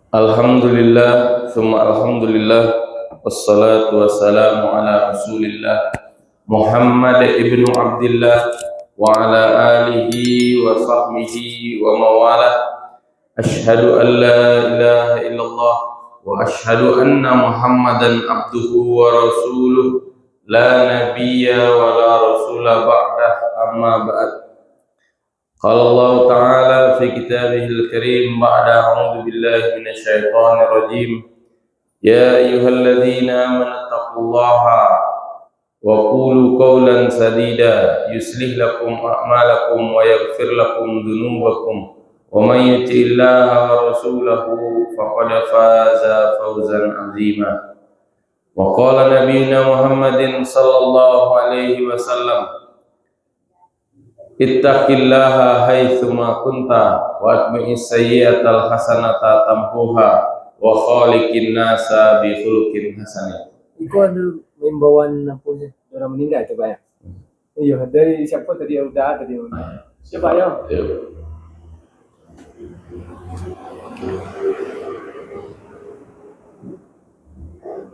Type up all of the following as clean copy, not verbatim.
Alhamdulillah, summa alhamdulillah, wassalatu wassalamu ala rasulillah Muhammad ibnu Abdillah wa ala alihi wa sahbihi wa mawalah. Ashhadu an la ilaha illallah wa ashhadu anna Muhammadan abduhu wa rasuluh, la nabiyya wa la rasula ba'dah, amma ba'd. Qala Allah Ta'ala fi kitabihil karim ba'da a'udzu billahi minasyaitonir rajim. Ya ayyuhalladzina amanu taqullaha wa qulu qawlan sadida yuslih lakum a'malakum wa yaghfir lakum dhunubakum wa may yuti'illaha wa rasulahu faqad faza fawzan 'azima. Wa qala nabiyyuna Muhammadin sallallahu alaihi wasallam, ittaqillaha haitsuma kunta wa atbi'is sayyi'atal hasanata tamhuha wa khaliqin nasa bi khuluqin hasan. Iko ada imbauan apa sih orang meninggal itu Pak ya? Iya, dari siapa tadi udah tadi. Siapa ya?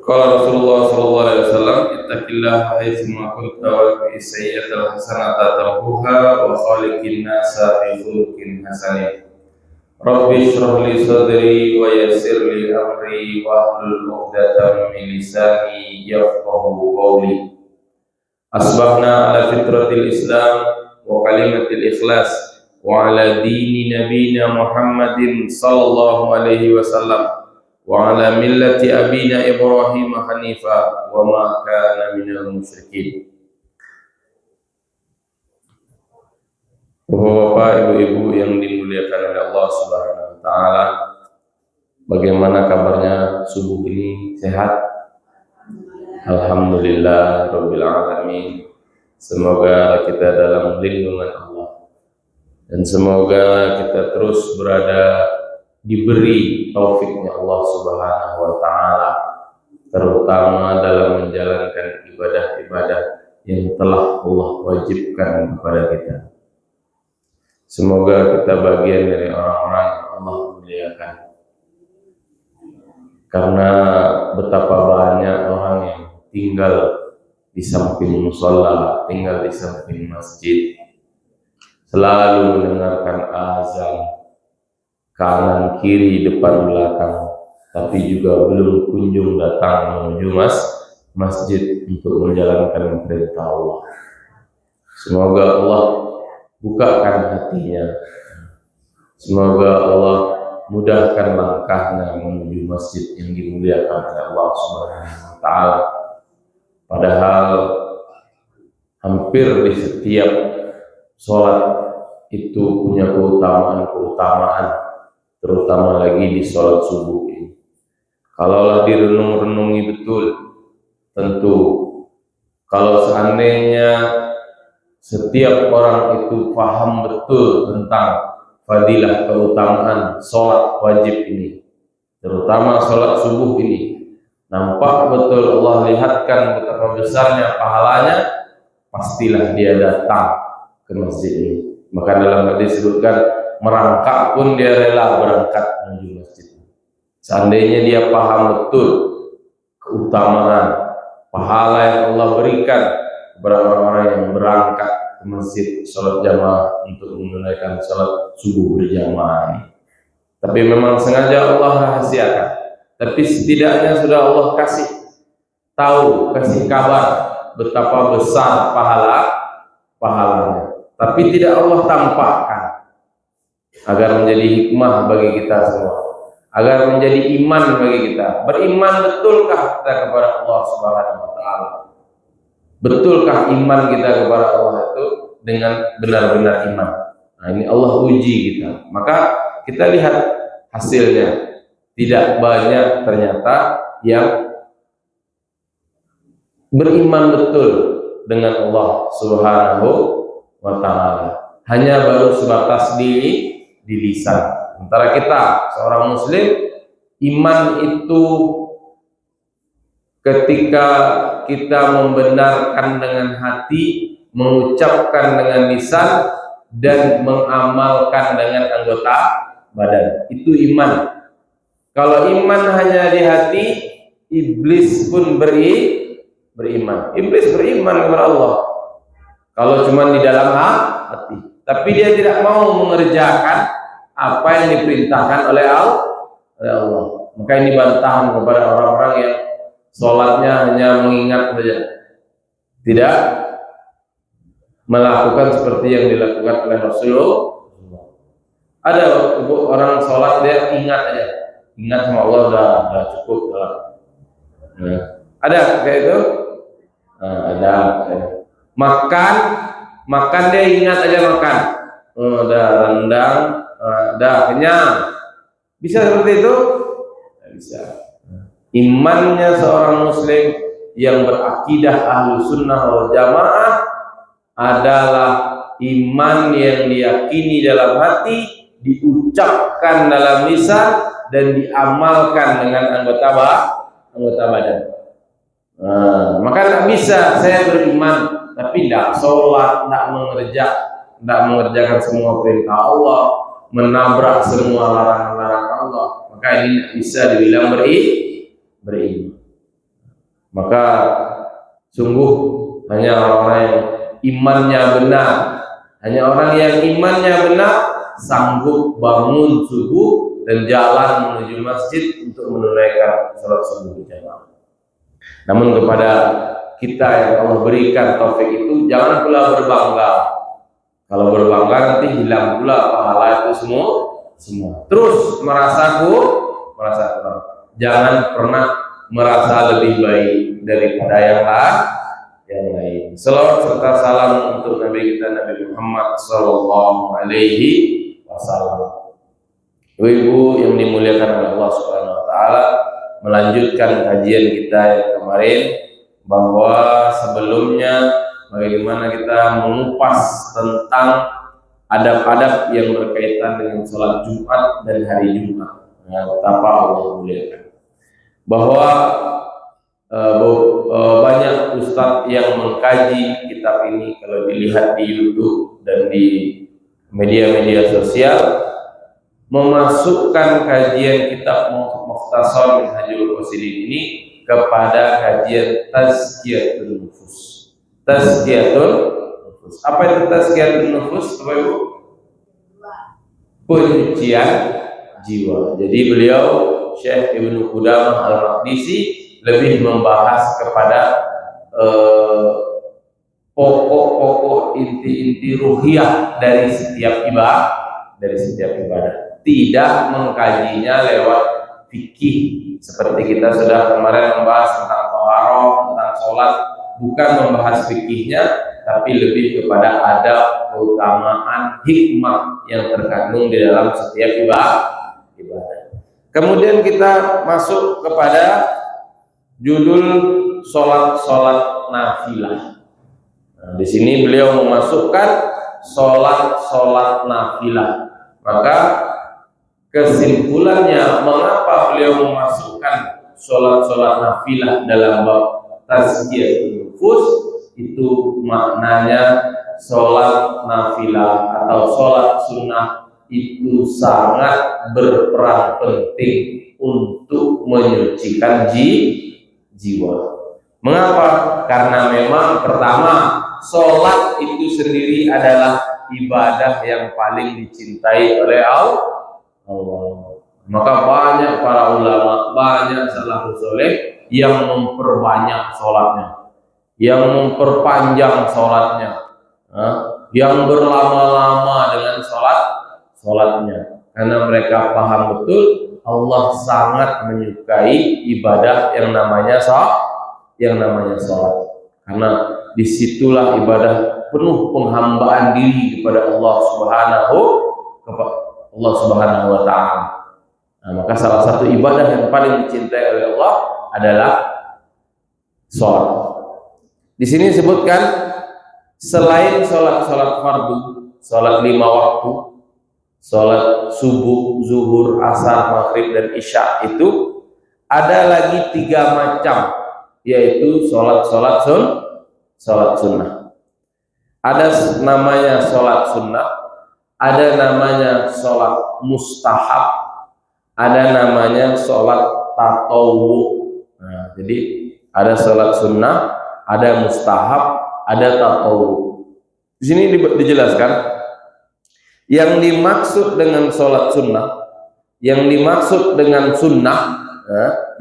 Qala Rasulullah sallallahu alaihi wasallam, ittaqillaha haitsuma kunta wa atbi'is sayyi'atal hasanata tamhuha wa khaliqin nasa bi khuluqin hasan. Rabbi shrah li sadri wa yassir li amri wa hlul 'uqdatam min lisani yafqahu qawli. Asbahna ala fitratil Islam wa kalimatil ikhlas wa ala dini nabiyina Muhammadin sallallahu alaihi wasallam wa ala millati abina Ibrahim hanifa wa ma kana minal musyrikin. Bapak, ibu-ibu yang dimuliakan oleh Allah Subhanahu wa taala, bagaimana kabarnya subuh ini? Sehat? Alhamdulillah rabbil alamin. Semoga kita dalam lindungan Allah dan semoga kita terus berada diberi taufiknya Allah Subhanahu wa taala, terutama dalam menjalankan ibadah-ibadah yang telah Allah wajibkan kepada kita. Semoga kita bagian dari orang-orang yang Allah muliakan. Karena betapa banyak orang yang tinggal di samping musholla, tinggal di samping masjid, selalu mendengarkan azan kanan kiri depan belakang, tapi juga belum kunjung datang menuju masjid untuk menjalankan perintah Allah. Semoga Allah bukakan hatinya, semoga Allah mudahkan langkahnya menuju masjid yang dimuliakan oleh Allah Subhanahu wa taala. Padahal hampir di setiap sholat itu punya keutamaan, terutama lagi di sholat subuh ini. Kalaulah direnung-renungi betul, tentu kalau seandainya setiap orang itu paham betul tentang fadilah keutamaan sholat wajib ini, terutama sholat subuh ini, nampak betul Allah lihatkan betapa besarnya pahalanya, pastilah dia datang ke masjid ini. Maka dalam hadis disebutkan, merangkak pun dia rela berangkat menuju masjid. Seandainya dia paham betul keutamaan pahala yang Allah berikan kepada orang-orang yang berangkat ke masjid sholat jamaah untuk menunaikan sholat subuh berjamaah ini. Tapi memang sengaja Allah rahasiakan. Tapi setidaknya sudah Allah kasih tahu, kasih kabar betapa besar pahalanya. Tapi tidak Allah tampakkan, agar menjadi hikmah bagi kita semua, agar menjadi iman bagi kita. Beriman betulkah kita kepada Allah Subhanahu wa taala? Betulkah iman kita kepada Allah itu dengan benar-benar iman? Nah, ini Allah uji kita. Maka kita lihat hasilnya. Tidak banyak ternyata yang beriman betul dengan Allah Subhanahu wa taala. Hanya baru sebatas di lisan. Sementara kita seorang muslim, iman itu ketika kita membenarkan dengan hati, mengucapkan dengan lisan, dan mengamalkan dengan anggota badan. Itu iman. Kalau iman hanya di hati, iblis pun beriman. Iblis beriman kepada Allah. Kalau cuma di dalam hati, tapi dia tidak mau mengerjakan apa yang diperintahkan oleh Allah. Maka ini bantahan kepada orang-orang yang sholatnya hanya mengingat saja, tidak melakukan seperti yang dilakukan oleh Rasulullah. Ada orang sholat dia ingat aja, ingat sama Allah udah cukup lah. Nah, ada kayak itu? Nah, ada. Makan dia ingat aja makan. Udah rendang, udah kenyang. Bisa seperti itu? Tidak bisa. Imannya seorang muslim yang berakidah ahlu sunnah wal jamaah adalah iman yang diyakini dalam hati, diucapkan dalam lisan, dan diamalkan dengan anggota badan. Nah, maka tidak bisa saya beriman tapi tidak sholat, tidak mengerjakan semua perintah Allah, menabrak semua larangan-larangan Allah. Maka ini tidak bisa dibilang beriman. Maka sungguh hanya orang yang imannya benar, hanya orang yang imannya benar sanggup bangun subuh dan jalan menuju masjid untuk menunaikan salat subuh berjamaah. Namun kepada kita yang Allah berikan taufik itu, jangan pula berbangga. Kalau berbangga nanti hilang pula pahala itu semua. Terus merasa kurang. Jangan pernah merasa lebih baik daripada yang lain. Selawat serta salam untuk Nabi kita Nabi Muhammad sallallahu alaihi wasallam. Ibu-ibu yang dimuliakan oleh Allah Subhanahu wa taala, melanjutkan kajian kita yang kemarin bahwa sebelumnya bagaimana kita mengupas tentang adab-adab yang berkaitan dengan sholat Jumat dan hari Jumat. Betapa Allah muliakan. Bahwa banyak ustadz yang mengkaji kitab ini, kalau dilihat di YouTube dan di media-media sosial, memasukkan kajian kitab Mukhtasar Minhajul Qasidin ini kepada kajian Tazkiyatun Nufus. Apa itu Tazkiyatun Nufus, Bapak Ibu? Penyucian jiwa. Jadi beliau Syekh Ibnu Qudamah Al-Maqdisi lebih membahas kepada pokok-pokok inti-inti ruhiyah dari setiap ibadah. Tidak mengkajinya lewat fikih seperti kita sudah kemarin membahas tentang taharah, tentang sholat, bukan membahas fikihnya, tapi lebih kepada adab, keutamaan, hikmah yang terkandung di dalam setiap ibadah. Kemudian kita masuk kepada judul sholat nafilah. Nah, di sini beliau memasukkan sholat nafilah. Maka kesimpulannya, mengapa beliau memasukkan sholat nafilah dalam bab Tazkiyatun Nufus, itu maknanya sholat nafilah atau sholat sunnah itu sangat berperan penting untuk menyucikan jiwa. Mengapa? Karena memang pertama, sholat itu sendiri adalah ibadah yang paling dicintai oleh Allah. Maka banyak para ulama, banyak salafus saleh yang memperbanyak sholatnya, yang memperpanjang sholatnya, yang berlama-lama dengan sholatnya, karena mereka paham betul Allah sangat menyukai ibadah yang namanya sholat, karena disitulah ibadah penuh penghambaan diri kepada Allah Subhanahu wa ta'ala. Nah, maka salah satu ibadah yang paling dicintai oleh Allah adalah sholat. Di sini disebutkan selain sholat fardu, sholat 5 waktu, sholat subuh, zuhur, asar, maghrib, dan isya, itu ada lagi 3 macam, yaitu sholat sunnah. Ada namanya sholat sunnah, ada namanya sholat mustahab, ada namanya sholat tatawwu. Nah, jadi ada sholat sunnah, ada mustahab, ada tatawwu. Di sini dijelaskan yang dimaksud dengan sholat sunnah, yang dimaksud dengan sunnah,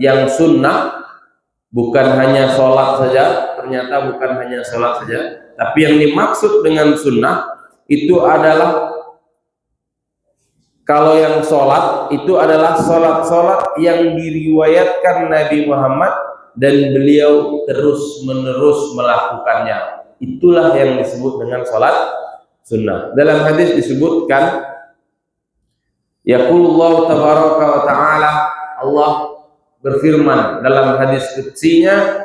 yang sunnah bukan hanya sholat saja, ternyata bukan hanya sholat saja, tapi yang dimaksud dengan sunnah itu adalah, kalau yang sholat itu adalah sholat-sholat yang diriwayatkan Nabi Muhammad dan beliau terus-menerus melakukannya. Itulah yang disebut dengan sholat sunnah. Dalam hadis disebutkan, yaqulullahu tabaraka wa ta'ala, Allah berfirman dalam hadis qudsinya,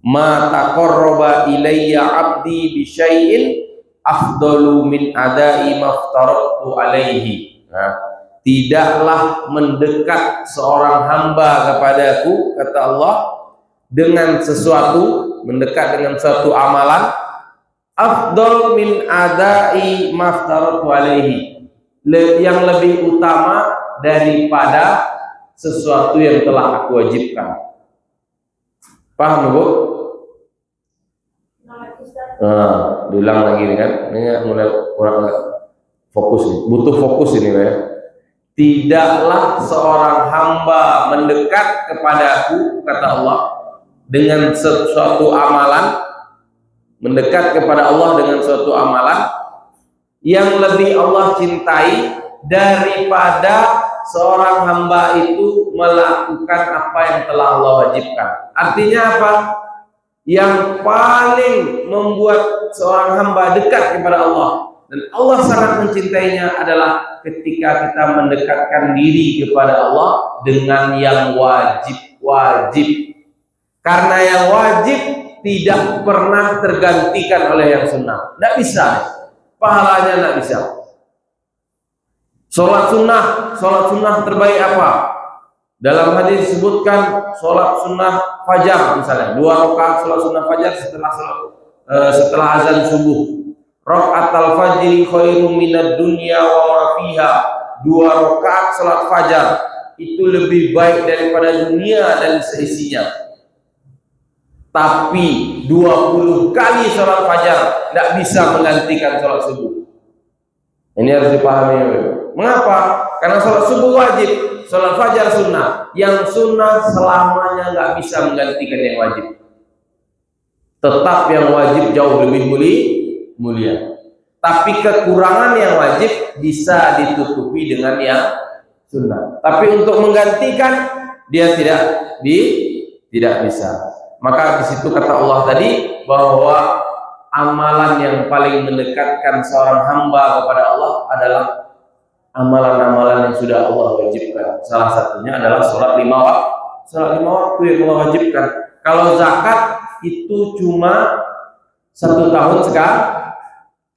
ma taqarraba ilayya 'abdi bi syai'in afdalu min ada'i maftaratu alaihi. Nah, tidaklah mendekat seorang hamba kepadaku, kata Allah, dengan sesuatu, mendekat dengan suatu amalan, afdal min ada'i maftaratu alaihi, yang lebih utama daripada sesuatu yang telah aku wajibkan. Paham, Bu? Diulang lagi nih kan, ini mulai kurang fokus nih, butuh fokus ini ya. Tidaklah seorang hamba mendekat kepadaku, kata Allah, dengan sesuatu amalan, mendekat kepada Allah dengan suatu amalan yang lebih Allah cintai daripada seorang hamba itu melakukan apa yang telah Allah wajibkan. Artinya apa? Yang paling membuat seorang hamba dekat kepada Allah dan Allah sangat mencintainya adalah ketika kita mendekatkan diri kepada Allah dengan yang wajib. Karena yang wajib tidak pernah tergantikan oleh yang sunnah. Tidak bisa, pahalanya tidak bisa. Sholat sunnah terbaik apa? Dalam hadis disebutkan sholat sunnah fajar, misalnya 2 rakaat sholat sunnah fajar setelah azan subuh. Rakaatul fajri khairum minad dunya wa ma fiha. 2 rakaat sholat fajar itu lebih baik daripada dunia dan seisinya. Tapi 20 kali sholat fajar tidak bisa menggantikan sholat subuh. Ini harus dipahami. Mengapa? Karena sholat subuh wajib, sholat fajar sunnah. Yang sunnah selamanya nggak bisa menggantikan yang wajib. Tetap yang wajib jauh lebih mulia. Tapi kekurangan yang wajib bisa ditutupi dengan yang sunnah. Tapi untuk menggantikan dia tidak bisa. Maka di situ kata Allah tadi bahwa amalan yang paling mendekatkan seorang hamba kepada Allah adalah amalan-amalan yang sudah Allah wajibkan. Salah satunya adalah sholat 5 waktu. Sholat 5 waktu yang Allah wajibkan. Kalau zakat itu cuma 1 tahun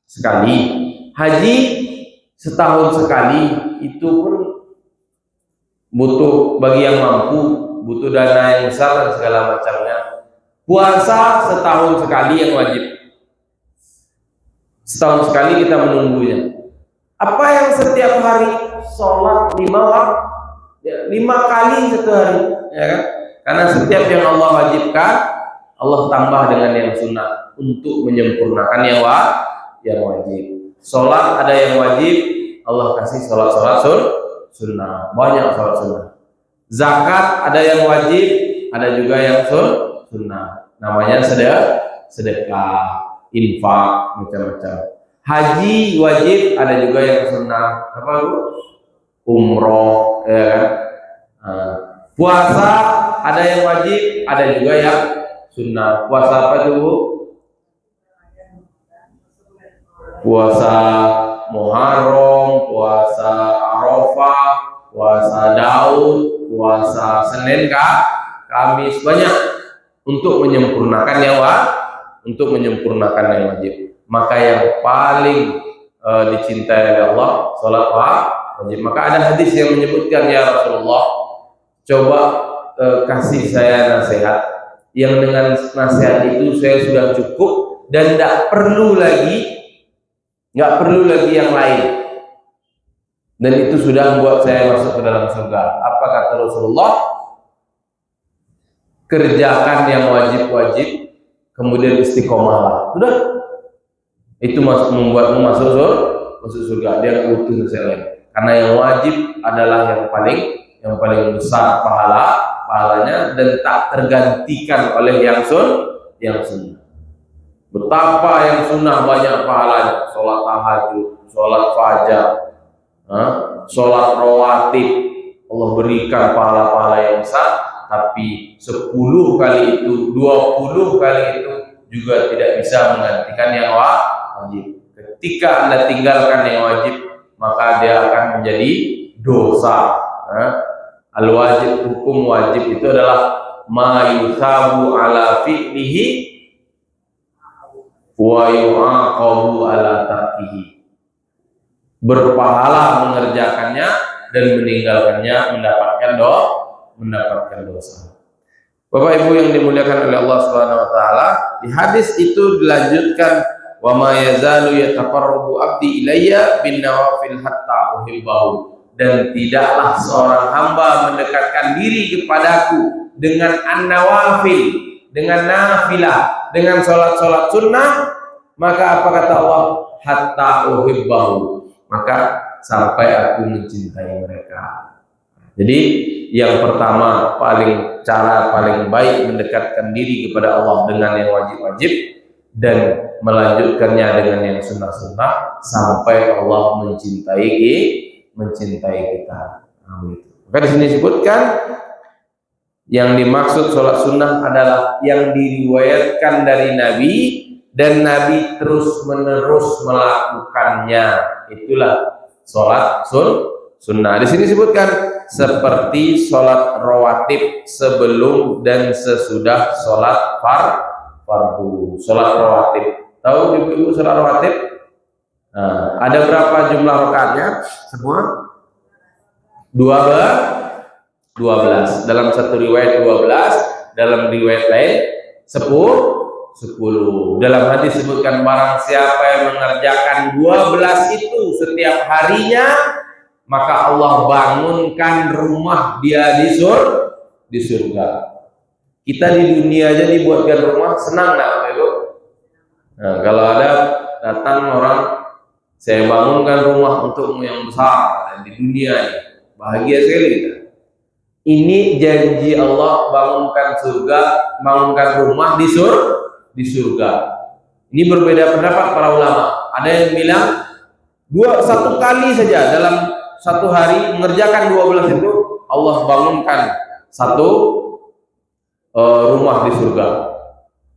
sekali. Haji setahun sekali. Itu pun butuh bagi yang mampu, butuh dana yang besar dan segala macamnya. Puasa setahun sekali yang wajib. Setahun sekali kita menunggunya. Apa yang setiap hari sholat 5 waktu, 5 kali satu hari, ya kan? Karena setiap yang Allah wajibkan, Allah tambah dengan yang sunnah untuk menyempurnakan yang wajib. Sholat ada yang wajib, Allah kasih sholat sunnah, banyak sholat sunnah. Zakat ada yang wajib, ada juga yang sunnah. Namanya sedekah, infak, macam-macam. Haji wajib, ada juga yang sunnah. Apa Bu? Umroh, ya kan? Puasa ada yang wajib, ada juga yang sunnah. Puasa apa itu Bu? Puasa Muharram, puasa Arafah, puasa Daud, puasa Senin, Kamis, banyak untuk menyempurnakan yang wajib. Maka yang paling dicintai oleh Allah sholat wajib. Maka ada hadis yang menyebutkan, ya Rasulullah, coba kasih saya nasihat yang dengan nasihat itu saya sudah cukup dan tidak perlu lagi yang lain. dan itu sudah membuat saya masuk ke dalam surga. Apa kata Rasulullah? Kerjakan yang wajib-wajib, kemudian istiqomahlah. Sudah, itu membuatmu masuk surga. Dia nggak butuh nasihat lain. Karena yang wajib adalah yang paling besar pahalanya dan tak tergantikan oleh yang sunnah. Betapa yang sunnah banyak pahalanya, sholat tahajud, sholat fajar, sholat rawatib, Allah berikan pahala-pahala yang besar. Tapi 10 kali itu, 20 kali itu juga tidak bisa menggantikan yang wajib. Ketika Anda tinggalkan yang wajib, maka dia akan menjadi dosa. Al-wajib, hukum wajib itu adalah ma yusabu ala fi'lihi wa yu'aqabu ala tarkihi. Berpahala mengerjakannya dan meninggalkannya mendapatkan dosa. Bapak Ibu yang dimuliakan oleh Allah Subhanahu wa taala, di hadis itu dilanjutkan wa ma yazalu yataqarrabu abdi ilayya bin nawafil hatta uhibbahu, dan tidaklah seorang hamba mendekatkan diri kepadaku dengan an-nawafil, dengan nafilah, dengan salat-salat sunnah, maka apa kata Allah? Hatta uhibbahu, maka sampai aku mencintai mereka. Jadi yang pertama, cara paling baik mendekatkan diri kepada Allah dengan yang wajib-wajib dan melanjutkannya dengan yang sunnah-sunnah sampai Allah mencintai kita. Maka di sini disebutkan yang dimaksud sholat sunnah adalah yang diriwayatkan dari Nabi dan Nabi terus menerus melakukannya. Itulah sholat sunnah. Di sini disebutkan seperti sholat rawatib sebelum dan sesudah sholat fardu. Sholat rawatib. Tahu ibu-ibu sholat rawatib? Ada berapa jumlah rakaatnya? Semua? 12. Dalam satu riwayat 12, dalam riwayat lain 10. Dalam hadis disebutkan barang siapa yang mengerjakan 12 itu setiap harinya, maka Allah bangunkan rumah dia di surga. Kita di dunia aja dibuatkan rumah, senang nggak, Ibu? Nah, kalau ada datang orang, saya bangunkan rumah untukmu yang besar di dunia ini, bahagia sekali kita. Ini janji Allah, bangunkan surga, bangunkan rumah di surga. Ini berbeda pendapat para ulama. Ada yang bilang satu kali saja dalam satu hari mengerjakan 12 itu Allah bangunkan satu rumah di surga.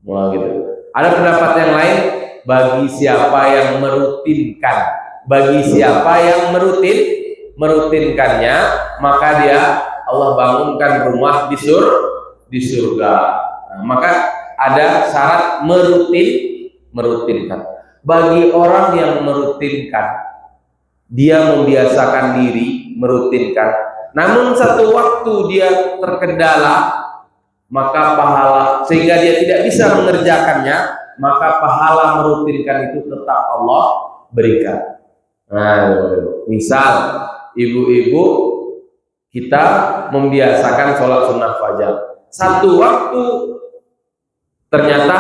Nah, gitu. Ada pendapat yang lain, bagi siapa yang merutinkan, merutinkannya, maka dia Allah bangunkan rumah di surga. Nah, maka ada syarat merutinkan. Bagi orang yang merutinkan, dia membiasakan diri merutinkan, namun satu waktu dia terkendala, maka pahala sehingga dia tidak bisa mengerjakannya, maka pahala merutinkan itu tetap Allah berikan. Nah, misal ibu-ibu kita membiasakan sholat sunnah fajar, satu waktu ternyata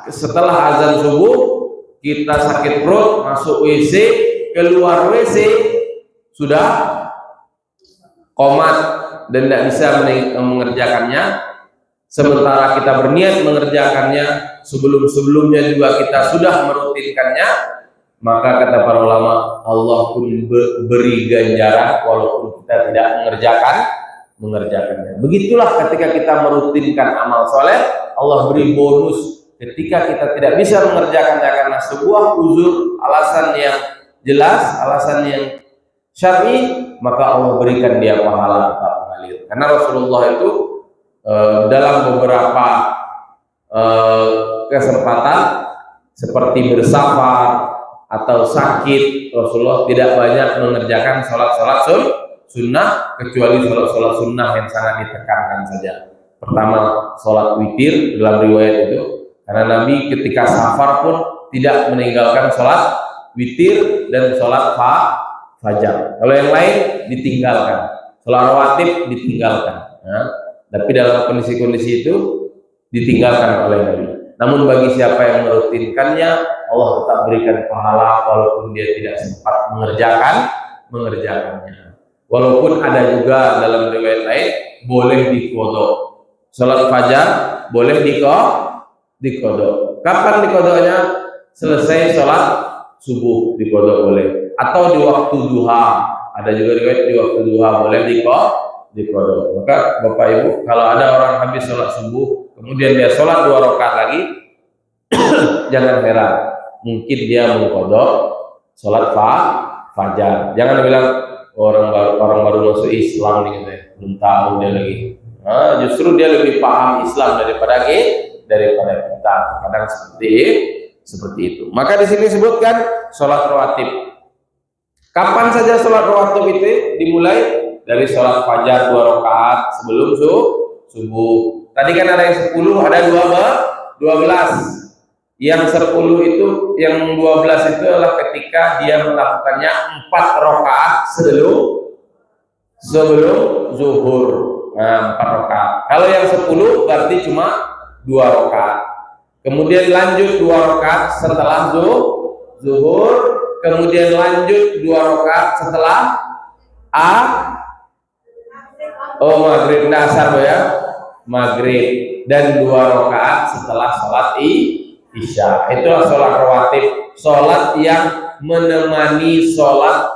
setelah azan subuh kita sakit perut, masuk WC, keluar WC sudah komat dan tidak bisa mengerjakannya, sementara kita berniat mengerjakannya sebelum-sebelumnya juga kita sudah merutinkannya, maka kata para ulama, Allah pun beri ganjaran walaupun kita tidak mengerjakannya. Begitulah ketika kita merutinkan amal soleh, Allah beri bonus. Ketika kita tidak bisa mengerjakannya karena sebuah uzur, alasan yang jelas, alasan yang syar'i, maka Allah berikan dia pahala tetap mengalir. Karena Rasulullah itu dalam beberapa kesempatan seperti bersafar atau sakit, Rasulullah tidak banyak mengerjakan sholat-sholat sunnah, kecuali sholat-sholat sunnah yang sangat ditekankan saja. Pertama, sholat witir dalam riwayat itu, karena Nabi ketika safar pun tidak meninggalkan sholat witir dan sholat fajar. Kalau yang lain ditinggalkan. Sholat rawatib ditinggalkan. Nah, tapi dalam kondisi-kondisi itu ditinggalkan oleh Nabi. Namun bagi siapa yang merutinkannya, Allah tetap berikan pahala walaupun dia tidak sempat mengerjakannya. Walaupun ada juga dalam riwayat lain boleh diqodho. Sholat fajar boleh diqodho. Kapan diqodhonya? Selesai sholat subuh diqodho boleh. Atau di waktu duha. Ada juga riwayat di waktu duha boleh diqodho. Maka Bapak Ibu, kalau ada orang habis sholat subuh kemudian dia sholat 2 rakaat lagi, jangan heran, mungkin dia mengqodho sholat fajar. Jangan bilang orang baru masuk Islam nih, gitu ya, belum tahu dia lagi. Nah, justru dia lebih paham Islam daripada kita. Kadang seperti itu. Maka di sini sebutkan sholat rawatib. Kapan saja sholat rawatib itu dimulai? Dari sholat fajar 2 rakaat sebelum subuh. Tadi kan ada yang 10, ada 12. Yang 10 itu, yang 12 itu adalah ketika dia melakukannya 4 rakaat sebelum zuhur. Nah, 4 rakaat. Kalau yang 10 berarti cuma 2 rakaat. Kemudian lanjut 2 rakaat setelah zuhur. Kemudian lanjut 2 rakaat setelah maghrib dasar ya, maghrib, dan 2 rakaat setelah sholat isya. Itulah sholat rawatib, sholat yang menemani sholat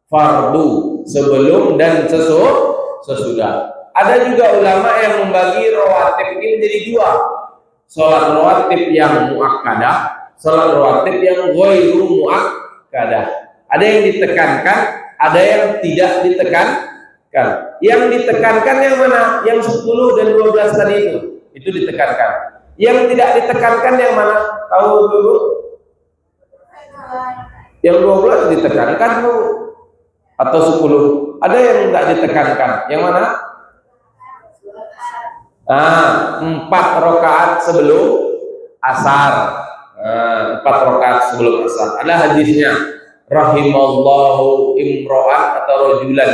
fardu sebelum dan sesudah. Ada juga ulama yang membagi rawatib ini menjadi 2. Sholat rawatib yang muakkadah, sholat rawatib yang ghairu muakkadah. Ada yang ditekankan, ada yang tidak ditekankan. Yang ditekankan yang mana? Yang 10 dan 12 tadi itu ditekankan. Yang tidak ditekankan yang mana? Tahu dulu? Yang 12 ditekankan atau 10? Ada yang tidak ditekankan. Yang mana? 4 rakaat sebelum asar. 4 rakaat sebelum asar. Ada hadisnya. Rahimallahu imro'an atau rajulan.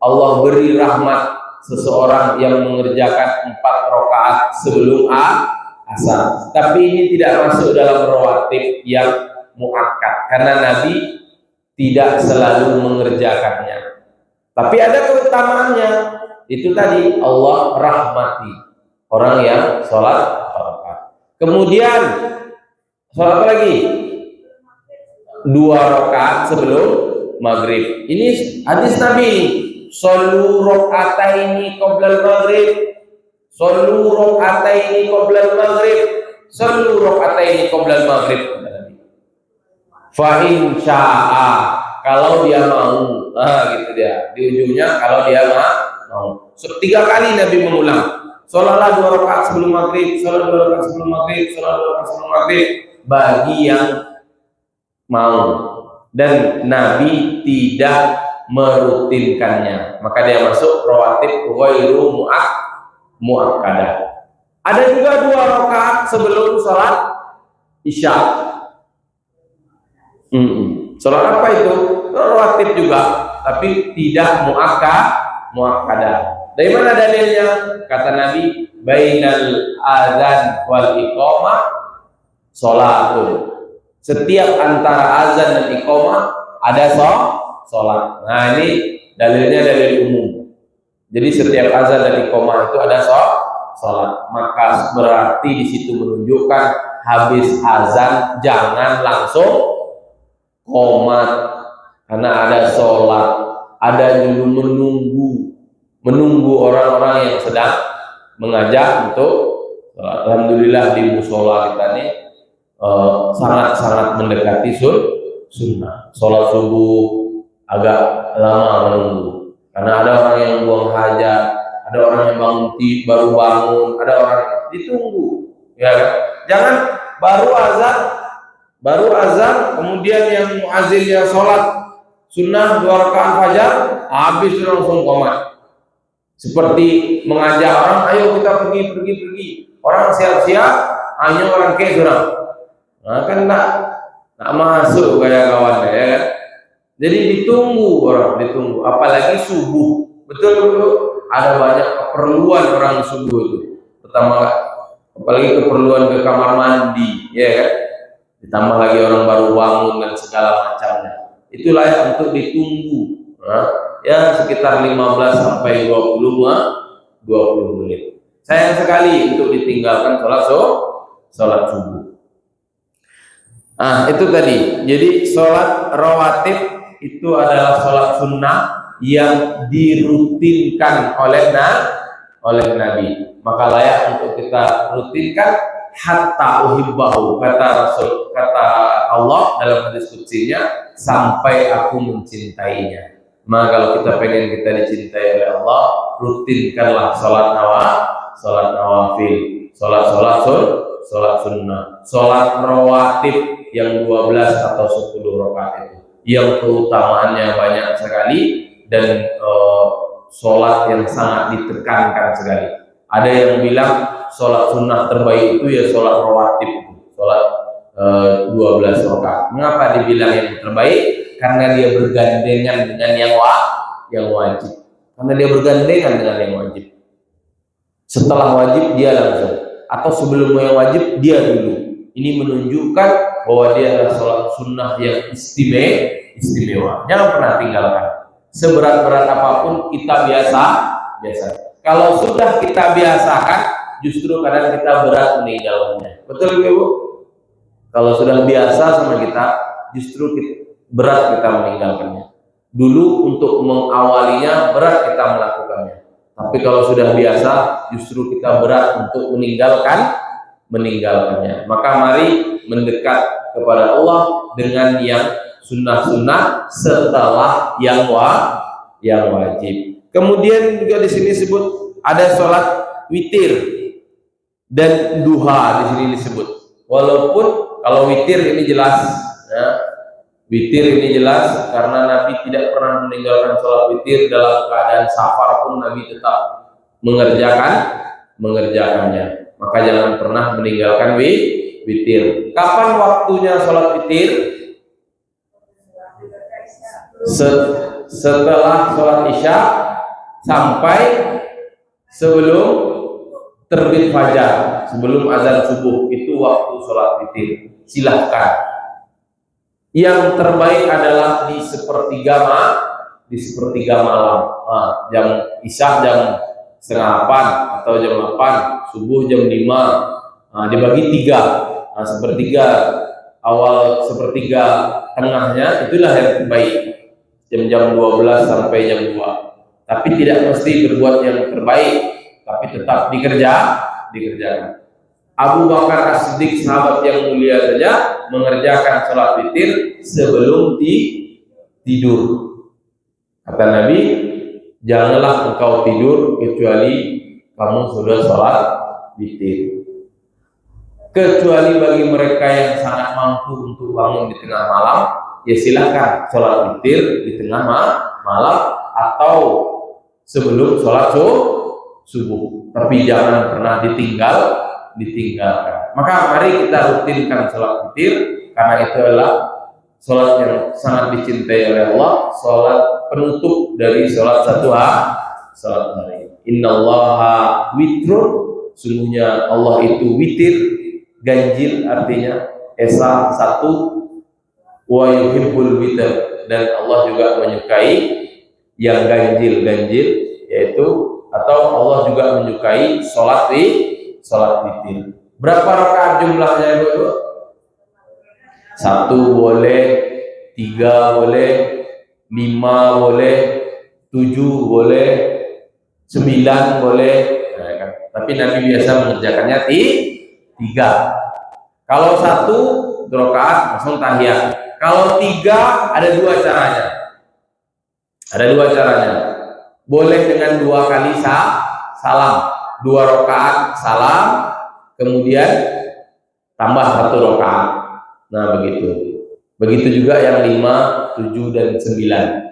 Allah beri rahmat seseorang yang mengerjakan 4 rakaat sebelum asar. Tapi ini tidak masuk dalam rawatib yang muakkad karena Nabi tidak selalu mengerjakannya. Tapi ada keutamaannya. Itu tadi Allah rahmati orang yang sholat 4 rakaat. Kemudian sholat apa lagi? 2 rakaat sebelum maghrib. Ini hadis Nabi. Shollu raka'ataini qoblal maghrib. Shollu raka'ataini qoblal maghrib. Shollu raka'ataini qoblal maghrib. Fa in syaa, kalau dia mau. Gitu dia. Di ujungnya kalau dia mau. 3 kali Nabi mengulang. Sholatlah 2 rakaat sebelum maghrib, sholat 2 rakaat sebelum maghrib, sholat 2 rakaat sebelum maghrib. Bagi yang mau. Dan Nabi tidak merutinkannya, maka dia masuk rawatib ghairu muakkadah. Ada juga 2 rakaat sebelum sholat isya. Sholat apa itu? Rawatib juga, tapi tidak muakkadah. Dari mana dalilnya? Kata Nabi, bainal adzan wal iqamah sholatun. Setiap antara azan dan iqamah ada sholat. Nah, ini dalilnya dalil umum. Jadi setiap azan dan iqamah itu ada sholat. Maka berarti di situ menunjukkan habis azan jangan langsung qomat karena ada sholat. Ada dulu menunggu orang-orang yang sedang mengajak untuk sholat. Alhamdulillah di musola kita ini sangat-sangat mendekati sunnah. Sholat subuh agak lama menunggu karena ada orang yang buang hajat, ada orang yang baru bangun, ada orang yang ditunggu, ya kan? Jangan baru azan kemudian yang muazzinnya sholat sunnah 2 rakaat fajar habis langsung qomat. Seperti mengajak orang, ayo kita pergi. Orang siap-siap, hanya orang ke surang. Nah, kan tak masuk kayak kawan ya kan? Jadi ditunggu orang, ditunggu. Apalagi subuh. Betul betul. Ada banyak keperluan orang subuh itu. Pertama, apalagi keperluan ke kamar mandi, ya kan? Ditambah lagi orang baru bangun dan segala macamnya. Itu layak untuk ditunggu. Nah, ya sekitar 15 sampai 20 menit. Sayang sekali untuk ditinggalkan sholat subuh. Itu tadi. Jadi sholat rawatib itu adalah sholat sunnah yang dirutinkan oleh Nabi. Maka layak untuk kita rutinkan hatta uhibbahu, kata Allah dalam hadis qutsinya, sampai aku mencintainya. Maka kalau kita pengen kita dicintai oleh Allah, rutinkanlah sholat nawafil, sholat sunnah, sholat rawatib yang 12 atau 10 rakaat itu, yang keutamaannya banyak sekali dan sholat yang sangat ditekankan sekali. Ada yang bilang sholat sunnah terbaik itu ya sholat rawatib, sholat 12 rakaat. Mengapa dibilang yang terbaik? Karena dia bergandengan dengan yang wajib. Karena dia bergandengan dengan yang wajib. Setelah wajib dia langsung, atau sebelum yang wajib dia dulu. Ini menunjukkan bahwa dia adalah sholat sunnah yang istimewa. Jangan pernah tinggalkan. Seberat-berat apapun kita biasa. Kalau sudah kita biasakan, justru kadang kita berat meninggalkannya. Betul Ibu? Kalau sudah biasa sama kita, justru berat kita meninggalkannya. Dulu untuk mengawalinya berat kita melakukannya. Tapi kalau sudah biasa, justru kita berat untuk meninggalkannya. Maka mari mendekat kepada Allah dengan yang sunnah-sunnah setelah yang wajib. Kemudian juga di sini disebut ada sholat witir dan duha di sini disebut. Walaupun kalau witir ini jelas, ya, witir ini jelas karena Nabi tidak pernah meninggalkan sholat witir dalam keadaan safar pun Nabi tetap mengerjakannya. Maka jangan pernah meninggalkan witir. Kapan waktunya sholat witir? Setelah sholat isya sampai sebelum terbit fajar, sebelum azan subuh, itu waktu sholat witir. Silahkan. Yang terbaik adalah di sepertiga malam. Jam isya jam 7:30 atau jam 8, subuh jam 5. Dibagi 3. Sepertiga awal, sepertiga tengahnya itulah yang terbaik. Jam 12 sampai jam 2. Tapi tidak mesti berbuat yang terbaik, tapi tetap dikerjakan. Abu Bakar As-Siddiq, sahabat yang mulia saja, mengerjakan sholat witir sebelum tidur. Kata Nabi, janganlah engkau tidur kecuali kamu sudah sholat witir. Kecuali bagi mereka yang sangat mampu untuk bangun di tengah malam, ya silakan sholat witir di tengah malam atau sebelum sholat subuh. Tapi jangan pernah ditinggalkan. Maka mari kita rutinkan sholat witir, karena itu adalah sholat yang sangat dicintai oleh Allah, sholat penutup dari sholat satu hari. Innallaha witrun, sungguhnya Allah itu witir, ganjil artinya esa satu, wa yuhibbul witr, dan Allah juga menyukai yang ganjil, yaitu atau Allah juga menyukai sholat witir. Berapa rakaat jumlahnya Ibu? 1 boleh, 3 boleh, 5 boleh, 7 boleh, 9 boleh. Nah, kan? Tapi Nabi biasa mengerjakannya 3. Kalau 1 rakaat langsung tahiyat. Kalau 3 ada 2 caranya. Boleh dengan 2 kali salam, 2 rakaat salam, kemudian tambah 1 rakaat. Nah, begitu juga yang 5, 7 dan 9.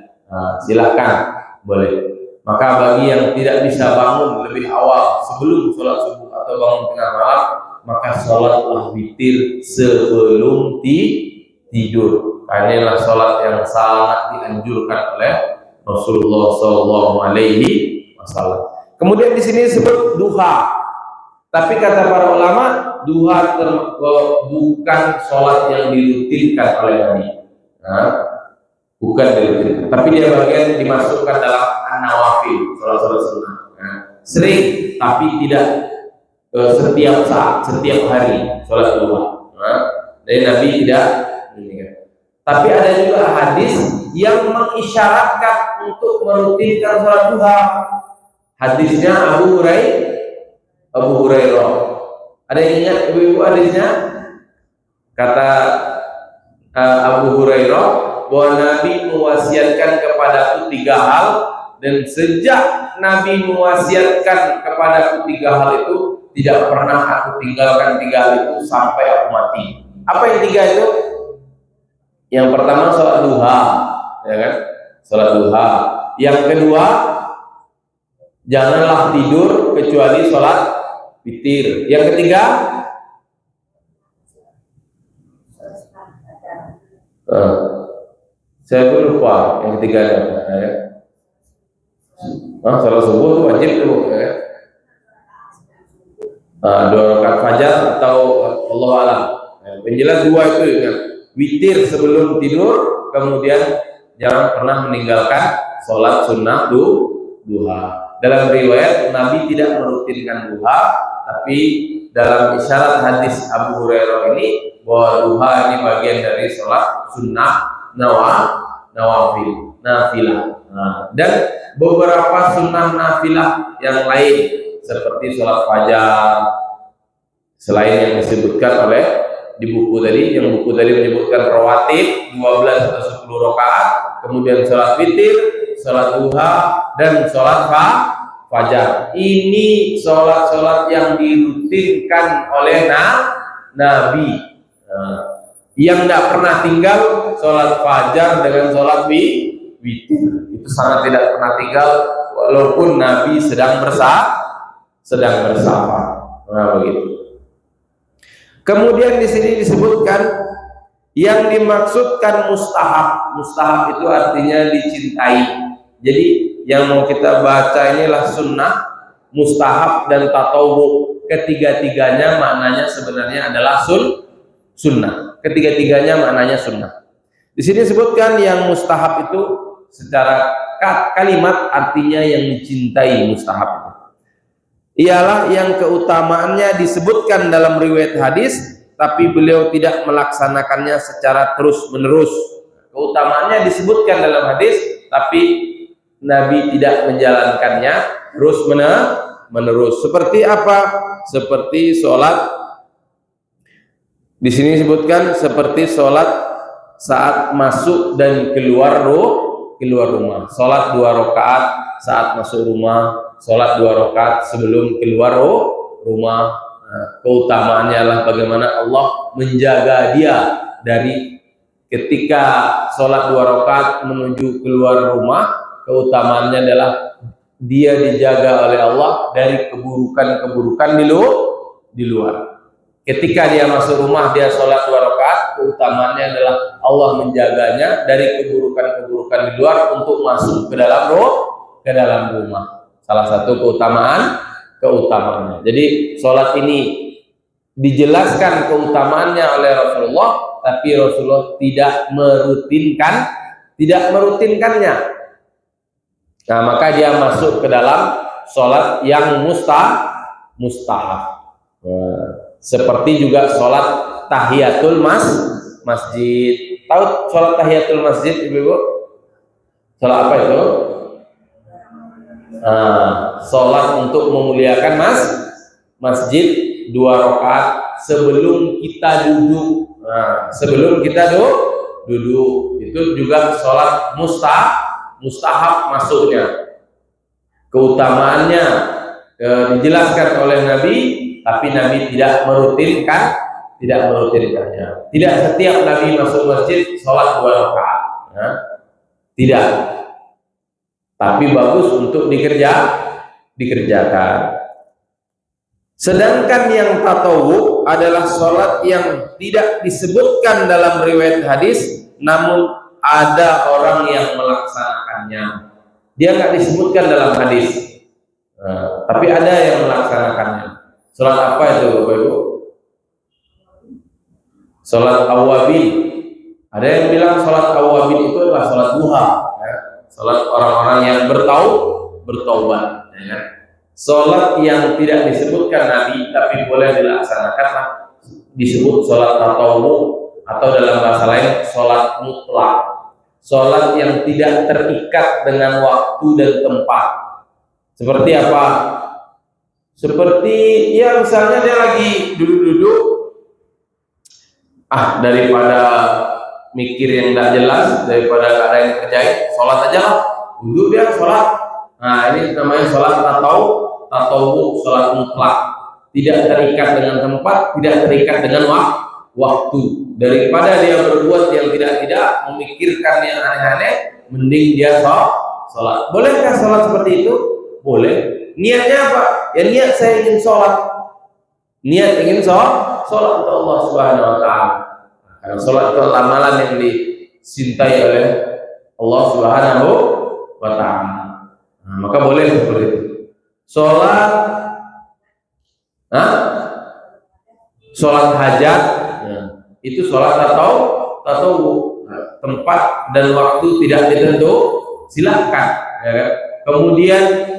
Silakan, boleh. Maka bagi yang tidak bisa bangun lebih awal sebelum sholat subuh atau bangun tengah malam, maka sholatlah witir sebelum tidur. Inilah sholat yang sangat dianjurkan oleh Rasulullah Sallallahu Alaihi Wasallam. Kemudian di sini disebut duha. Tapi kata para ulama, duha bukan sholat yang dirutinkan oleh Nabi. Nah, bukan dirutinkan. Tapi dia bagian dimasukkan dalam an-nawafil, sholat-sholat sunnah. Nah, sering, tapi tidak setiap saat, setiap hari sholat duha. Nah, dari Nabi tidak. Tapi ada juga hadis yang mengisyaratkan untuk merutinkan sholat duha. Hadisnya Abu Hurairah. Ada yang ingat ibu-ibu hadisnya? Kata Abu Hurairah bahwa Nabi mewasiatkan kepadaku 3 hal, dan sejak Nabi mewasiatkan kepadaku 3 hal itu, tidak pernah aku tinggalkan 3 hal itu sampai aku mati. Apa yang 3 itu? Yang pertama sholat duha, ya kan? Sholat duha. Yang kedua, janganlah tidur kecuali sholat witir. Yang ketiga, saya pun lupa yang ketiga apa ya? Sholat subuh itu wajib tuh, ya. 2 rakaat fajar atau Allah alam. Penjelas 2 itu ya. Witir sebelum tidur, kemudian jangan pernah meninggalkan sholat sunnah duha. Dalam riwayat Nabi tidak merutinkan duha, tapi dalam isyarat hadis Abu Hurairah ini bahwa duha ini bagian dari sholat sunnah nafilah. Dan beberapa sunnah nafilah yang lain seperti sholat fajar, selain yang disebutkan oleh di buku tadi, yang buku tadi menyebutkan rawatib 12 atau 10 rakaat, kemudian sholat witir, sholat duha, dan sholat fajar. Ini sholat-sholat yang dirutinkan oleh Nabi. Yang tidak pernah tinggal sholat fajar dengan sholat witir. Itu sangat tidak pernah tinggal walaupun Nabi sedang bersafar. Nah, begitu. Kemudian di sini disebutkan yang dimaksudkan mustahab. Mustahab itu artinya dicintai. Jadi yang mau kita baca inilah sunnah, mustahab, dan tatawwu. Ketiga-tiganya maknanya sebenarnya adalah sunnah. Ketiga-tiganya maknanya sunnah. Di sini disebutkan yang mustahab itu secara kalimat artinya yang dicintai. Mustahab itu ialah yang keutamaannya disebutkan dalam riwayat hadis, tapi beliau tidak melaksanakannya secara terus-menerus. Keutamaannya disebutkan dalam hadis, tapi Nabi tidak menjalankannya terus-menerus. Seperti apa? Seperti sholat. Di sini disebutkan seperti sholat saat masuk dan keluar rumah. Sholat 2 rakaat saat masuk rumah, sholat 2 rakaat sebelum keluar rumah. Keutamaannya adalah bagaimana Allah menjaga dia dari ketika sholat 2 rakaat menuju keluar rumah. Keutamaannya adalah dia dijaga oleh Allah dari keburukan-keburukan di luar. Ketika dia masuk rumah, dia sholat 2 rakaat, keutamaannya adalah Allah menjaganya dari keburukan-keburukan di luar untuk masuk ke dalam rumah. Salah satu keutamaannya. Jadi sholat ini dijelaskan keutamaannya oleh Rasulullah, tapi Rasulullah tidak merutinkannya. Nah, maka dia masuk ke dalam sholat yang mustahab. Seperti juga sholat tahiyatul masjid. Tahu sholat tahiyatul masjid, ibu-ibu? Sholat apa itu? Sholat untuk memuliakan masjid 2 rakaat sebelum kita duduk. Sebelum kita duduk itu juga sholat mustahab masuknya. Keutamaannya dijelaskan oleh Nabi, tapi Nabi tidak merutinkannya. Tidak setiap Nabi masuk masjid sholat 2 rakaat. Tidak. Tapi bagus untuk dikerjakan. Sedangkan yang tatawwu adalah sholat yang tidak disebutkan dalam riwayat hadis, namun ada orang yang melaksanakannya. Dia nggak disebutkan dalam hadis, tapi ada yang melaksanakannya. Sholat apa itu Bapak Ibu? Sholat awabin. Ada yang bilang sholat awabin itu adalah sholat duha, ya. Sholat orang-orang yang bertaubat, ya. Sholat yang tidak disebutkan Nabi tapi boleh dilaksanakan disebut sholat tatawu, atau dalam bahasa lain sholat mutlak. Sholat yang tidak terikat dengan waktu dan tempat. Seperti apa? Seperti ya misalnya dia lagi duduk-duduk, daripada mikir yang tidak jelas, daripada ada yang kerjain, sholat aja lah, duduk dia sholat. Nah ini namanya sholat tatawu, sholat mutlak, tidak terikat dengan tempat, tidak terikat dengan waktu. Daripada dia berbuat yang tidak memikirkan yang aneh-aneh, mending dia sholat. Bolehkah sholat seperti itu? Boleh. Niatnya apa? Ya niat saya ingin sholat. Niat ingin sholat untuk Allah Subhanahu Wa Taala. Karena sholat itu amalan yang dicintai oleh Allah Subhanahu Wa Taala. Nah, maka boleh seperti itu. Sholat hajat, itu sholat atau tempat dan waktu tidak ditentu, silahkan, ya. Kemudian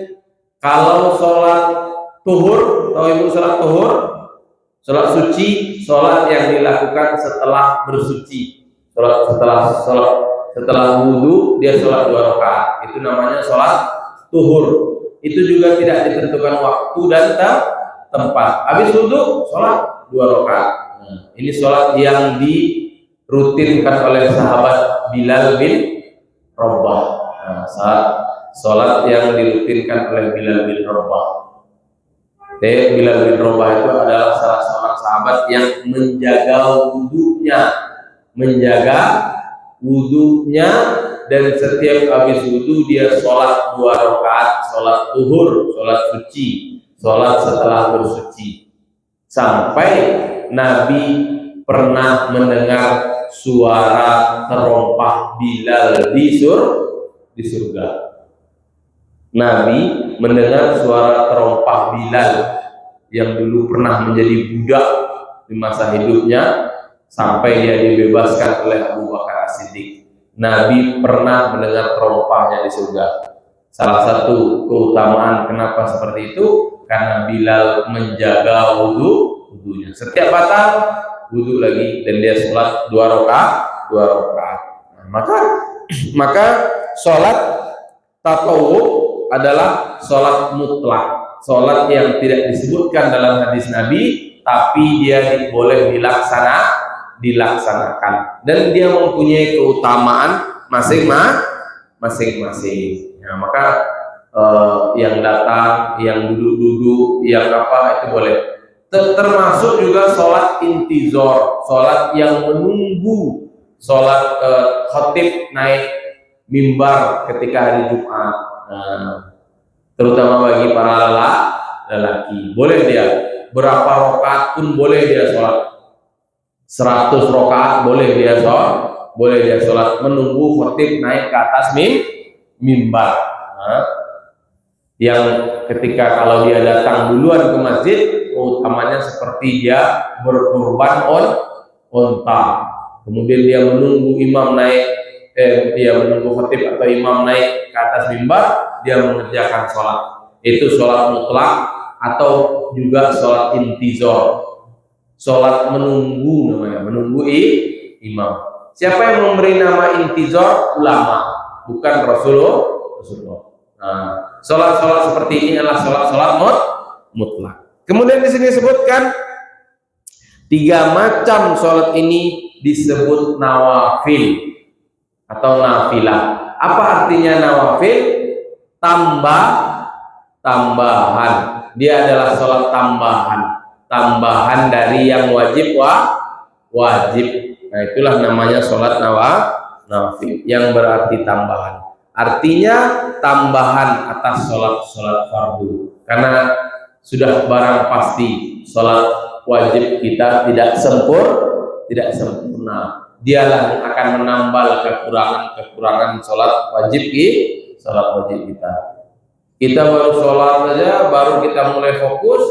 kalau sholat tuhur, tahu ibu sholat tuhur, sholat suci, sholat yang dilakukan setelah bersuci, setelah wudhu dia sholat 2 rakaat, itu namanya sholat tuhur. Itu juga tidak ditentukan waktu dan tempat. Habis wudhu sholat 2 rakaat. Ini sholat yang dirutinkan oleh sahabat Bilal bin Rabah. Sholat yang dirutinkan oleh Bilal bin Rabah. Bilal bin Rabah itu adalah salah seorang sahabat yang menjaga wudhunya, dan setiap habis wudhu dia sholat 2 rakaat, sholat tuhur, sholat suci, sholat setelah bersuci. Sampai Nabi pernah mendengar suara terompah Bilal di surga. Nabi mendengar suara terompah Bilal yang dulu pernah menjadi budak di masa hidupnya sampai dia dibebaskan oleh Abu Bakar As-Siddiq. Nabi pernah mendengar terompahnya di surga. Salah satu keutamaan kenapa seperti itu, karena Bilal menjaga wudhunya. Setiap batal wudhu lagi, dan dia sholat 2 rakaat. Nah, maka sholat tatawu adalah sholat mutlak, sholat yang tidak disebutkan dalam hadis Nabi, tapi dia boleh dilaksanakan, dan dia mempunyai keutamaan masing-masing. Nah, maka yang datang, yang duduk-duduk, yang apa, itu boleh. Termasuk juga sholat intizor, sholat yang menunggu sholat khatib naik mimbar ketika hari Jumat. Terutama bagi para lelaki, boleh dia berapa rakaat pun boleh dia sholat, 100 rakaat boleh dia sholat menunggu khatib naik ke atas mimbar. Yang ketika kalau dia datang duluan ke masjid, utamanya seperti dia berkorban onta, kemudian dia menunggu imam naik, dia menunggu khatib atau imam naik ke atas mimbar, dia mengerjakan sholat. Itu sholat mutlak atau juga sholat intizor, sholat menunggu namanya, menunggu imam. Siapa yang memberi nama intizor? Ulama, bukan Rasulullah. Nah, sholat-sholat seperti ini adalah sholat-sholat mutlak. Kemudian di sini disebutkan 3 macam sholat ini disebut nawafil atau nafilah. Apa artinya nawafil? Tambahan. Dia adalah sholat tambahan dari yang wajib. Nah, itulah namanya sholat nawafil, yang berarti tambahan. Artinya tambahan atas sholat fardu, karena sudah barang pasti sholat wajib kita tidak sempurna. dialah yang akan menambal kekurangan sholat wajib kita. Kita baru sholat saja, baru kita mulai fokus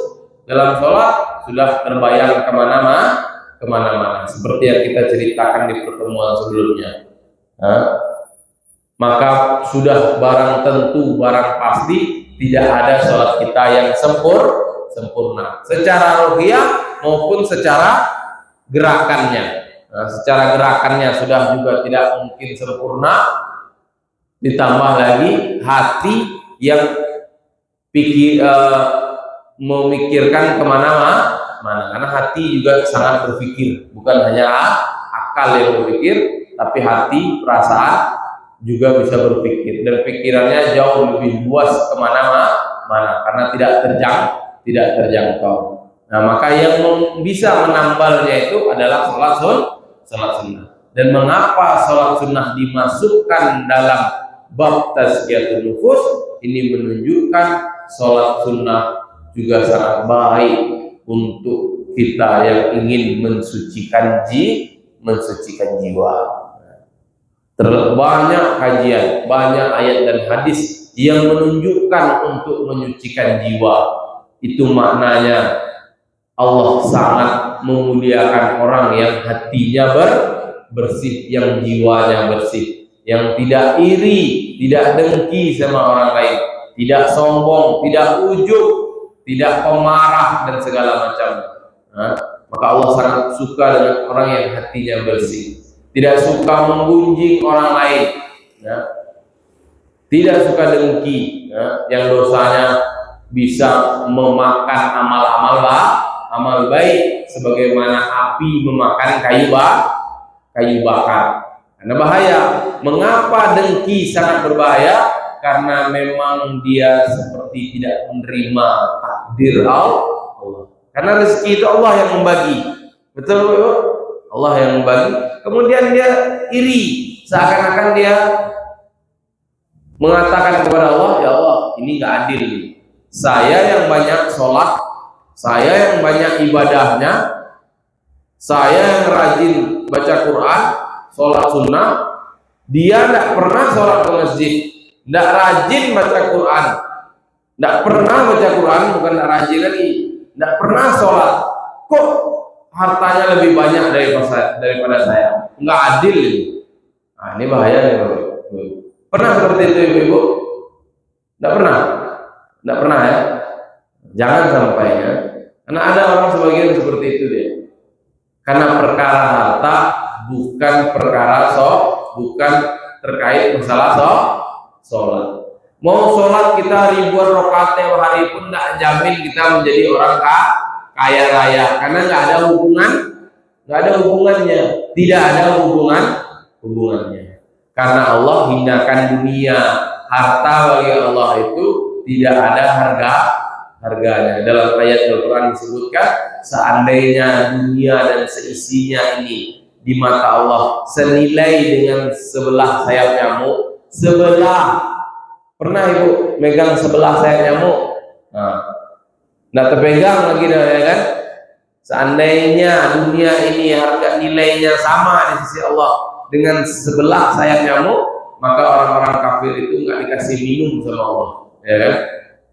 dalam sholat, sudah terbayang kemana-mana. Seperti yang kita ceritakan di pertemuan sebelumnya. Maka sudah barang tentu, barang pasti tidak ada sholat kita yang sempurna. Secara ruhiyah maupun secara gerakannya. Secara gerakannya sudah juga tidak mungkin sempurna. Ditambah lagi hati yang memikirkan kemana-mana, karena hati juga sangat berpikir, bukan hanya akal yang berpikir, tapi hati, perasaan juga bisa berpikir, dan pikirannya jauh lebih luas kemana-mana karena tidak terjangkau. Nah, maka yang bisa menambalnya itu adalah sholat sunnah. Dan mengapa sholat sunnah dimasukkan dalam bab tazkiyatun nufus? Ini menunjukkan sholat sunnah juga sangat baik untuk kita yang ingin mensucikan jiwa. Banyak kajian, banyak ayat dan hadis yang menunjukkan untuk menyucikan jiwa. Itu maknanya Allah sangat memuliakan orang yang hatinya bersih, yang jiwanya bersih, yang tidak iri, tidak dengki sama orang lain, tidak sombong, tidak ujub, tidak pemarah dan segala macam. Maka Allah sangat suka dengan orang yang hatinya bersih, tidak suka menggunjing orang lain, tidak suka dengki, yang dosanya bisa memakan amal baik sebagaimana api memakan kayu bakar. Karena bahaya. Mengapa dengki sangat berbahaya? Karena memang dia seperti tidak menerima takdir Allah. Karena rezeki itu Allah yang membagi. Betul, Bu? Allah yang membagi. Kemudian dia iri, seakan-akan dia mengatakan kepada Allah, ya Allah, ini nggak adil. Saya yang banyak sholat, saya yang banyak ibadahnya, saya yang rajin baca Quran, sholat sunnah, dia tidak pernah sholat ke masjid, tidak rajin baca Quran, tidak pernah baca Quran, bukan tidak rajin lagi, tidak pernah sholat. Kok hartanya lebih banyak daripada saya? Nggak adil ini. Nah, ini bahaya nih, Bapak. Pernah seperti itu, Ibu? Tidak pernah? Tidak pernah ya? Jangan sampai ya. Karena ada orang sebagian seperti itu dia. Karena perkara harta bukan perkara bukan terkait masalah sholat. Mau sholat kita ribuan rakaat tiap hari pun tidak jamin kita menjadi orang kaya raya, karena nggak ada hubungannya, tidak ada hubungannya. Karena Allah hinakan dunia, harta bagi Allah itu tidak ada harganya. Dalam ayat Al-Quran disebutkan, seandainya dunia dan seisinya ini di mata Allah senilai dengan sebelah sayap nyamuk, pernah Ibu megang sebelah sayap nyamuk? Nggak terpegang lagi dah, ya kan? Seandainya dunia ini harga nilainya sama di sisi Allah dengan sebelah sayap nyamuk, maka orang-orang kafir itu nggak dikasih minum sama Allah, ya kan?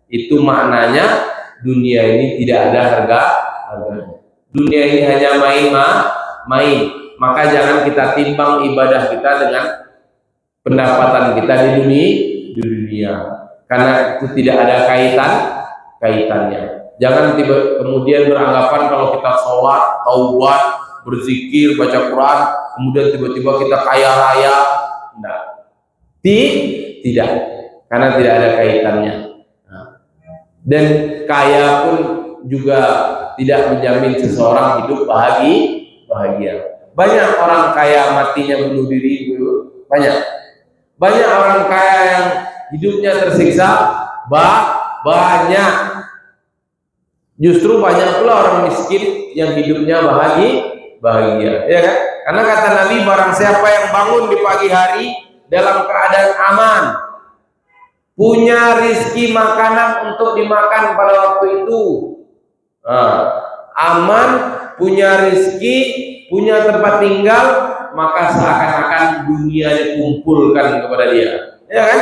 Itu maknanya dunia ini tidak ada harganya. Dunia ini hanya main. Maka jangan kita timbang ibadah kita dengan pendapatan kita di dunia, karena itu tidak ada kaitannya. Jangan kemudian beranggapan kalau kita sholat, taubat, berzikir, baca Quran, kemudian tiba-tiba kita kaya raya. Tidak, karena tidak ada kaitannya. Dan kaya pun juga tidak menjamin seseorang hidup bahagia. Banyak orang kaya matinya bunuh diri, banyak orang kaya yang hidupnya tersiksa, banyak. Justru banyak pula orang miskin yang hidupnya bahagia, ya kan? Karena kata Nabi, barang siapa yang bangun di pagi hari dalam keadaan aman, punya rizki makanan untuk dimakan pada waktu itu, aman, punya rizki, punya tempat tinggal, maka seakan-akan dunia dikumpulkan kepada dia. Ya kan?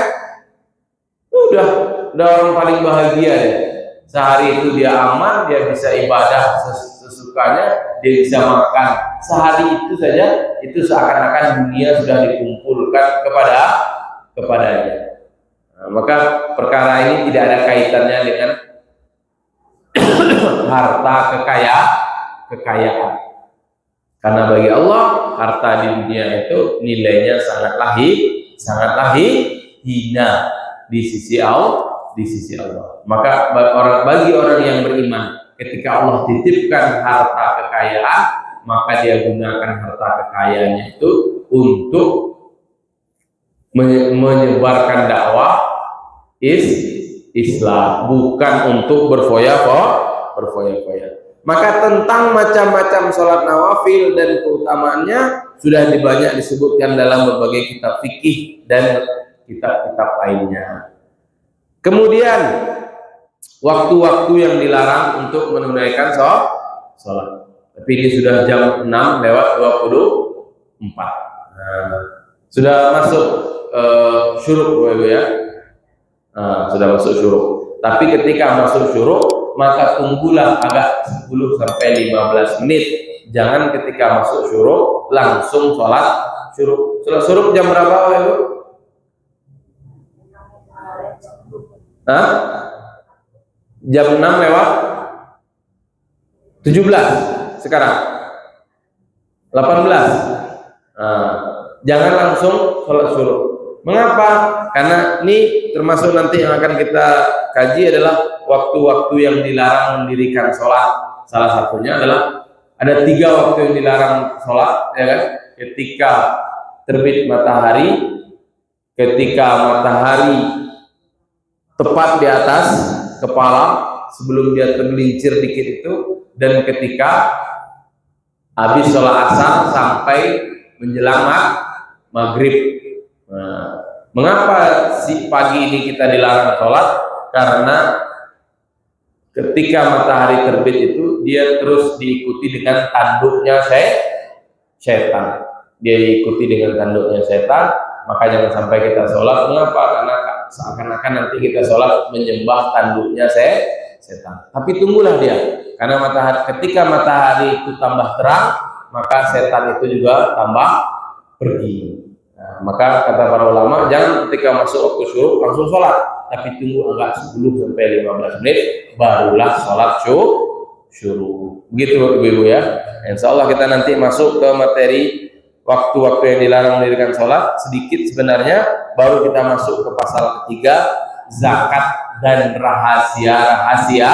Udah orang paling bahagia ya. Sehari itu dia aman, dia bisa ibadah sesukanya, dia bisa makan. Sehari itu saja, itu seakan-akan dunia sudah dikumpulkan kepadanya. Nah, maka perkara ini tidak ada kaitannya dengan harta kekayaan. Karena bagi Allah harta di dunia itu nilainya sangatlah hina di sisi Allah. Maka bagi orang yang beriman, ketika Allah titipkan harta kekayaan, maka dia gunakan harta kekayaannya itu untuk menyebarkan dakwah Islam, bukan untuk berfoya-foya. Maka tentang macam-macam sholat nawafil dan keutamaannya sudah banyak disebutkan dalam berbagai kitab fikih dan kitab-kitab lainnya. Kemudian waktu-waktu yang dilarang untuk menunaikan sholat. Tapi ini sudah jam 6:24. Nah, sudah masuk syuruk ya. Nah, sudah masuk syuruk. Tapi ketika masuk syuruk, maka tunggulah agak 10-15 menit. Jangan ketika masuk syuruk langsung sholat syuruk. Sholat syuruk jam berapa ya, Bu? Hah? Jam 6:17 sekarang 18. Nah, jangan langsung sholat syuruk. Mengapa? Karena ini termasuk nanti yang akan kita kaji adalah waktu-waktu yang dilarang mendirikan sholat. Salah satunya adalah ada 3 waktu yang dilarang sholat, ya kan? Ketika terbit matahari, ketika matahari tepat di atas kepala sebelum dia tergelincir dikit itu, dan ketika habis sholat asar sampai menjelang maghrib. Nah, mengapa pagi ini kita dilarang sholat? Karena ketika matahari terbit itu dia terus diikuti dengan tanduknya setan. Dia diikuti dengan tanduknya setan, maka jangan sampai kita sholat. Mengapa? Karena seakan-akan nanti kita sholat menyembah tanduknya setan. Tapi tunggulah dia, karena ketika matahari itu tambah terang, maka setan itu juga tambah pergi. Nah, maka kata para ulama, jangan ketika masuk waktu syuruk langsung sholat, tapi tunggu agak 10-15 menit barulah sholat syuruk. Begitu ibu-ibu ya. Insya Allah kita nanti masuk ke materi waktu-waktu yang dilarang mendirikan sholat sedikit sebenarnya, baru kita masuk ke pasal ketiga, zakat dan rahasianya.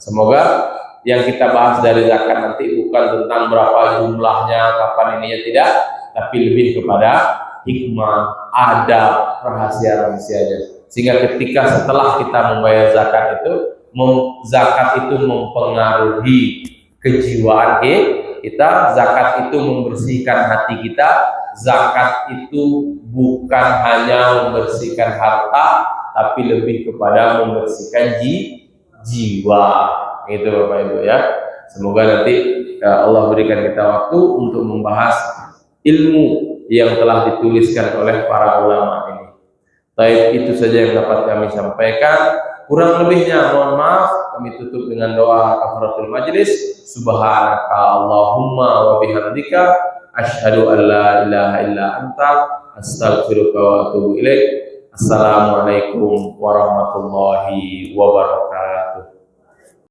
Semoga yang kita bahas dari zakat nanti bukan tentang berapa jumlahnya, kapan ininya, tidak, tapi lebih kepada hikmah, adab, rahasia-rahasianya. Sehingga ketika setelah kita membayar zakat itu mempengaruhi kejiwaan kita. Zakat itu membersihkan hati kita. Zakat itu bukan hanya membersihkan harta, tapi lebih kepada membersihkan jiwa. Itu Bapak Ibu ya. Semoga nanti Allah berikan kita waktu untuk membahas ilmu yang telah dituliskan oleh para ulama ini. Baik, itu saja yang dapat kami sampaikan. Kurang lebihnya mohon maaf. Kami tutup dengan doa kafaratul majlis. Subhanaka Allahumma wa bihamdika asyhadu an la ilaha illa anta astaghfiruka wa atubu ilaik. Assalamualaikum warahmatullahi wabarakatuh.